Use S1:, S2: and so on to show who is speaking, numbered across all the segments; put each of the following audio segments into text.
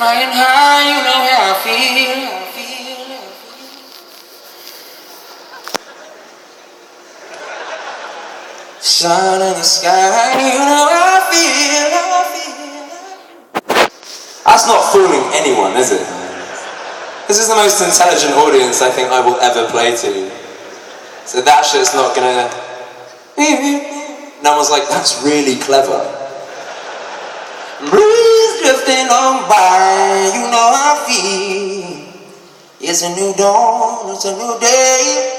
S1: flying high, you know how I feel. Sun in the sky, you know how I feel.
S2: That's not fooling anyone, is it? This is the most intelligent audience I think I will ever play to. So that shit's not gonna... No one's like, that's really clever.
S1: Breeze drifting on by, you know how I feel. It's a new dawn, it's a new day.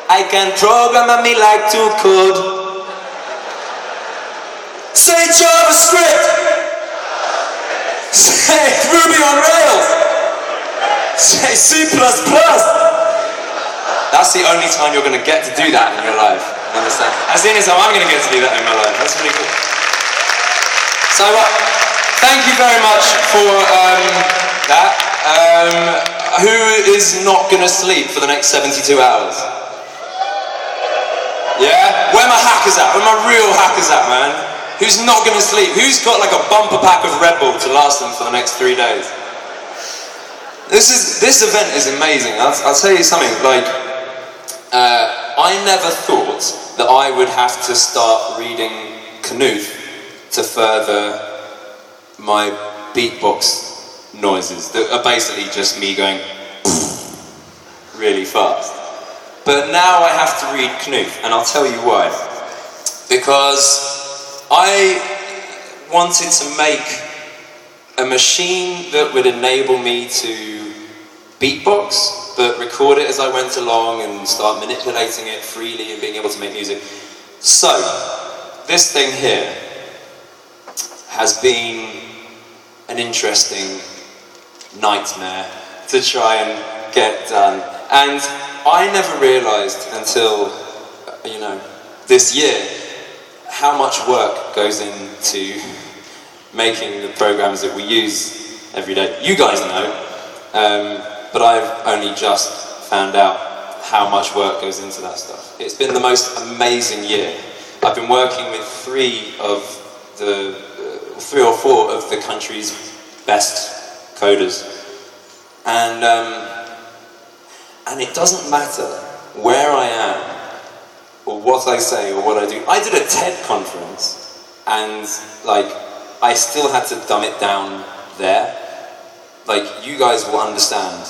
S1: I can program me like to code. Say JavaScript. Say Ruby on Rails. Say C++.
S2: That's the only time you're going to get to do that in your life. Understand? That's the only time I'm going to get to do that in my life. That's really cool. So, thank you very much for that. Who is not going to sleep for the next 72 hours? Yeah? Where my hackers at? Where my real hackers at, man? Who's not going to sleep? Who's got like a bumper pack of Red Bull to last them for the next 3 days? This event is amazing. I'll tell you something, like, I never thought that I would have to start reading Knuth to further my beatbox noises that are basically just me going really fast. But now I have to read Knuth, and I'll tell you why. Because I wanted to make a machine that would enable me to beatbox, but record it as I went along and start manipulating it freely and being able to make music. So, this thing here has been an interesting nightmare to try and get done. And I never realised until, this year, how much work goes into making the programs that we use every day. You guys know, but I've only just found out how much work goes into that stuff. It's been the most amazing year. I've been working with three or four of the country's best coders, and it doesn't matter where I am or what I say or what I do. I did a TED conference, and I still had to dumb it down there. You guys will understand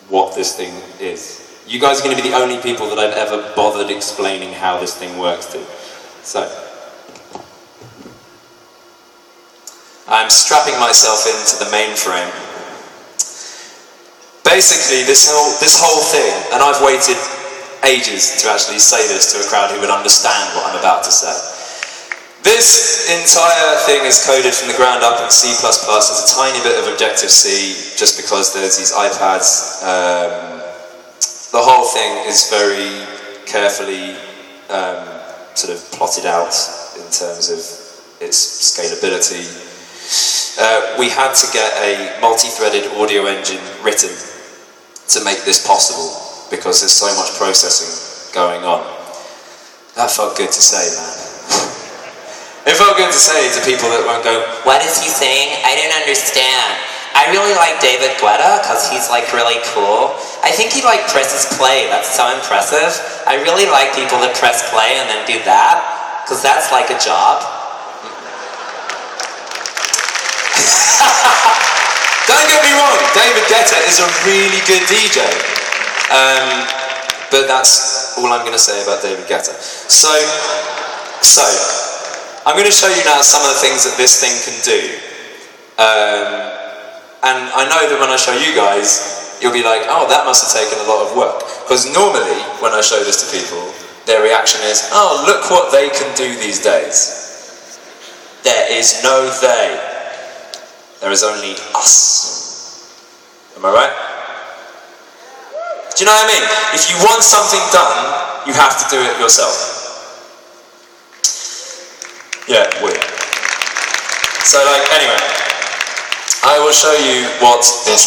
S2: what this thing is. You guys are going to be the only people that I've ever bothered explaining how this thing works to. So, I'm strapping myself into the mainframe. Basically, this whole thing, and I've waited ages to actually say this to a crowd who would understand what I'm about to say. This entire thing is coded from the ground up in C++. There's a tiny bit of Objective-C, just because there's these iPads. The whole thing is very carefully sort of plotted out in terms of its scalability. We had to get a multi-threaded audio engine written to make this possible, because there's so much processing going on. That felt good to say, man. It felt good to say to people that won't go,
S3: "What is he saying? I don't understand." I really like David Guetta because he's really cool. I think he presses play. That's so impressive. I really like people that press play and then do that, because that's like a job.
S2: Don't get me wrong, David Guetta is a really good DJ. But that's all I'm going to say about David Guetta. So, I'm going to show you now some of the things that this thing can do. And I know that when I show you guys, you'll be like, oh, that must have taken a lot of work. Because normally, when I show this to people, their reaction is, oh, look what they can do these days. There is no they. There is only us. Am I right? Do you know what I mean? If you want something done, you have to do it yourself. Yeah, weird. So anyway. I will show you what this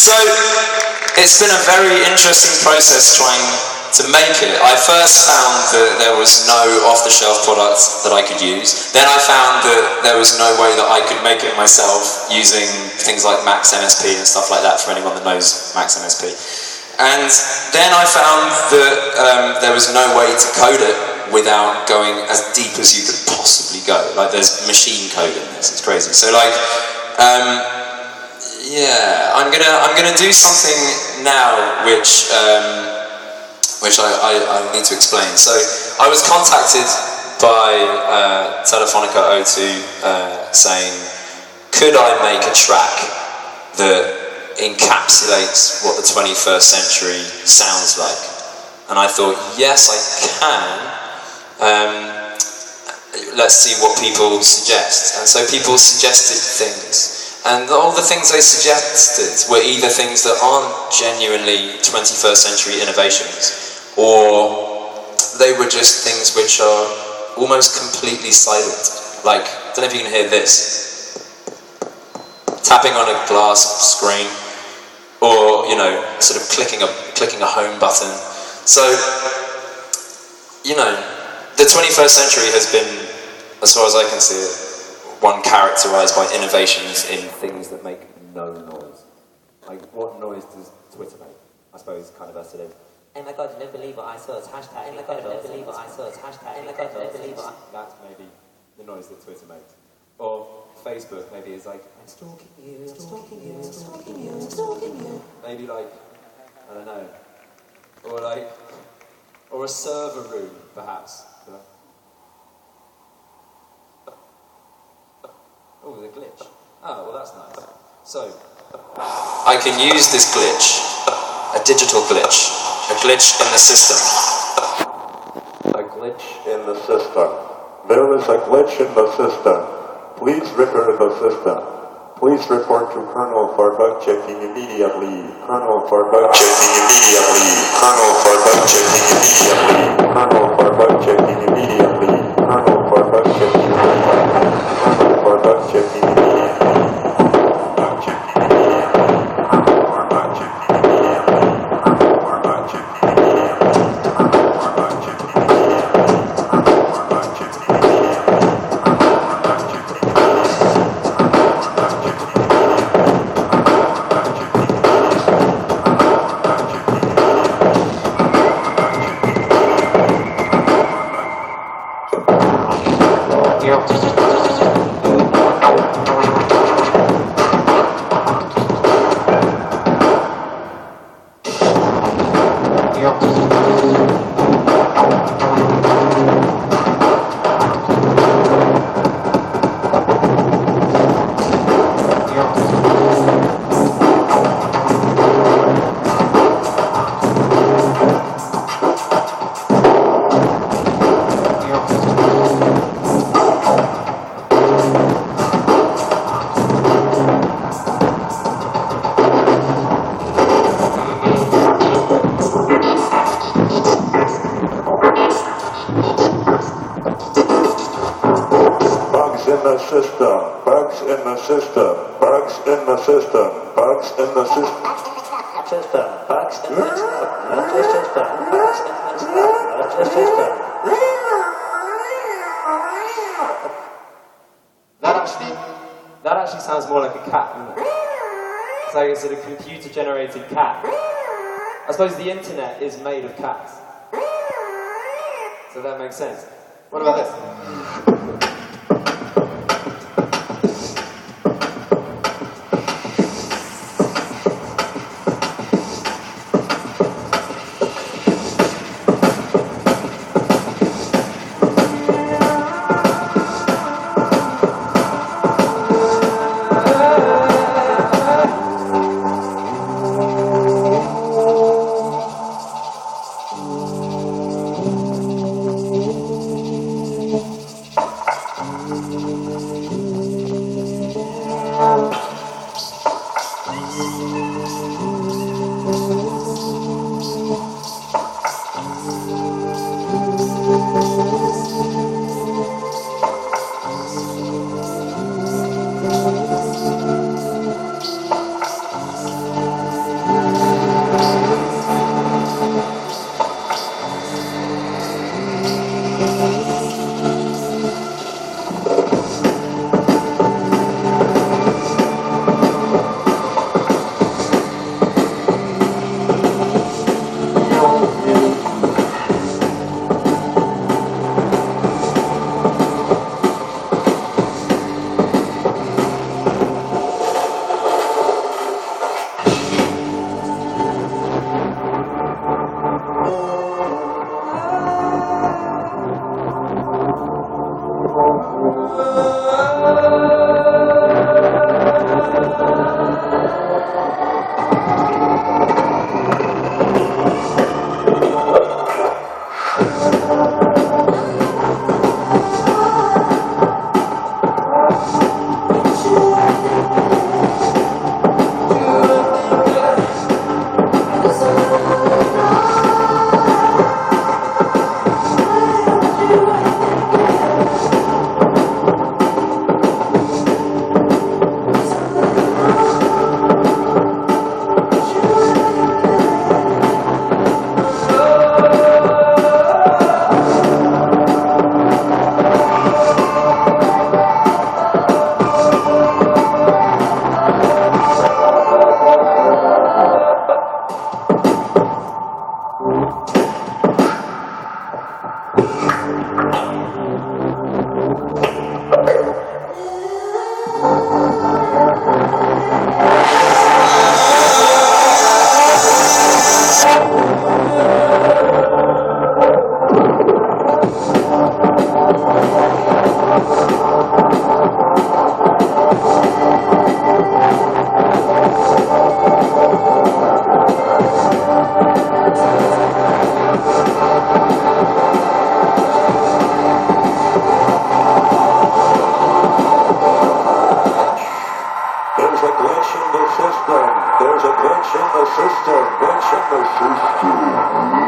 S2: So it's been a very interesting process trying to make it. I first found that there was no off-the-shelf product that I could use. Then I found that there was no way that I could make it myself using things like Max MSP and stuff like that, for anyone that knows Max MSP. And then I found that there was no way to code it without going as deep as you could possibly go. Like, there's machine code in this, it's crazy. So like, yeah, I'm gonna do something now which I need to explain. So I was contacted by Telefonica O2 saying, could I make a track that encapsulates what the 21st century sounds like? And I thought, yes, I can. Let's see what people suggest. And so people suggested things. And all the things they suggested were either things that aren't genuinely 21st century innovations, or they were just things which are almost completely silent. Like, I don't know if you can hear this. Tapping on a glass screen. or sort of clicking a home button. So, the 21st century has been, as far as I can see it, one characterized by innovations in things that make no noise. Like, what noise does Twitter make? I suppose kind of a sort of, oh my god, you don't believe what I saw, it's hashtag, oh my god, you don't believe what I saw, it's hashtag, oh my god, you don't believe what I... That's maybe the noise that Twitter makes. Or Facebook maybe is like, I'm stalking you, I'm stalking you, I'm stalking you, I'm stalking you. Maybe like, I don't know. Or a server room, perhaps. Oh, the glitch. Oh, well that's nice. So, I can use this glitch, a digital glitch, a glitch in the system.
S4: A glitch in the system. There is a glitch in the system. Please repair the system. Please report to Colonel for bug checking immediately. Colonel for bug checking immediately. Colonel for bug checking immediately. Colonel for bug checking immediately. Colonel for bug checking immediately. Colonel for bug checking immediately. Bug checking immediately. Colonel for bug checking immediately. Colonel for bug checking immediately. Colonel for bug checking immediately. Colonel for bug checking immediately. Bugs in the system, bugs in the system, bugs in the system, bugs in the system,
S2: That actually sounds more like a cat, doesn't it? It's like a sort of computer-generated cat. I suppose the internet is made of cats. So that makes sense. What about this?
S4: system. Glitch in the system.